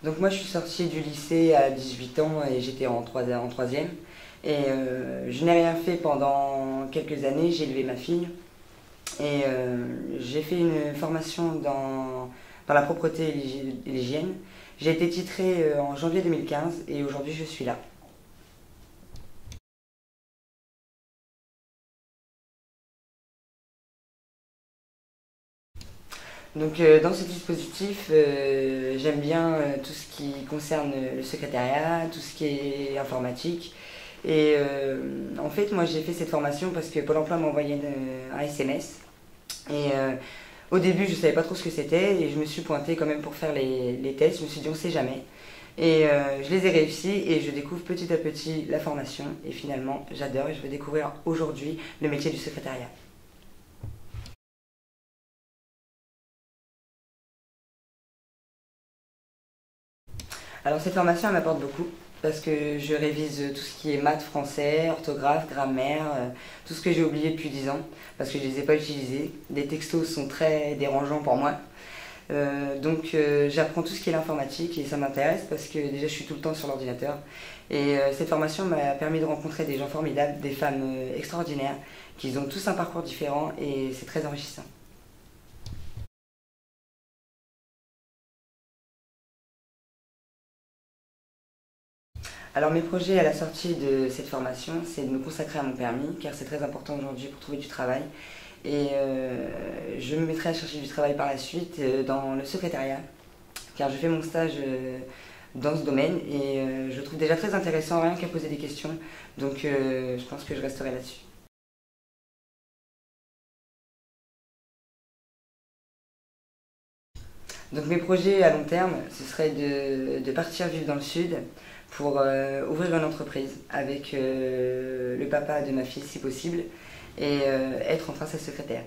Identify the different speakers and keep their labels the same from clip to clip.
Speaker 1: Donc moi je suis sortie du lycée à 18 ans et j'étais en troisième. Et je n'ai rien fait pendant quelques années, j'ai élevé ma fille. Et j'ai fait une formation dans la propreté et l'hygiène. J'ai été titrée en janvier 2015 et aujourd'hui je suis là. Donc dans ce dispositif, j'aime bien tout ce qui concerne le secrétariat, tout ce qui est informatique. Et en fait, moi j'ai fait cette formation parce que Pôle emploi m'a envoyé un SMS. Et au début, je ne savais pas trop ce que c'était et je me suis pointée quand même pour faire les tests. Je me suis dit, on ne sait jamais. Et je les ai réussis et je découvre petit à petit la formation. Et finalement, j'adore et je veux découvrir aujourd'hui le métier du secrétariat. Alors cette formation, elle m'apporte beaucoup parce que je révise tout ce qui est maths, français, orthographe, grammaire, tout ce que j'ai oublié depuis 10 ans parce que je ne les ai pas utilisés. Les textos sont très dérangeants pour moi. J'apprends tout ce qui est l'informatique et ça m'intéresse parce que déjà je suis tout le temps sur l'ordinateur. Et cette formation m'a permis de rencontrer des gens formidables, des femmes extraordinaires, qui ont tous un parcours différent et c'est très enrichissant. Alors mes projets à la sortie de cette formation, c'est de me consacrer à mon permis, car c'est très important aujourd'hui pour trouver du travail. Et je me mettrai à chercher du travail par la suite dans le secrétariat, car je fais mon stage dans ce domaine et je le trouve déjà très intéressant, rien qu'à poser des questions. Donc je pense que je resterai là-dessus. Donc mes projets à long terme, ce serait de partir vivre dans le sud pour ouvrir une entreprise avec le papa de ma fille si possible et être enfin sa secrétaire.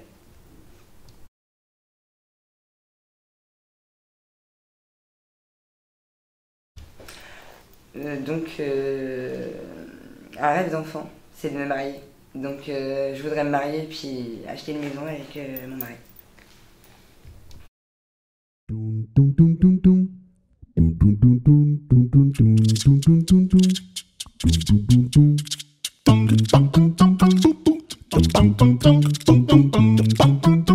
Speaker 1: Un rêve d'enfant, c'est de me marier. Donc je voudrais me marier puis acheter une maison avec mon mari.
Speaker 2: Dun, dun, dun, dun, dun. Dun, dun, dun, dun, dun, dun, dun, dun, dun, dun, dun. Dun, dun, dun, dun. Dun, dun, dun, dun, dun, dun, dun, dun, dun, dun, dun, dun, dun, dun, dun.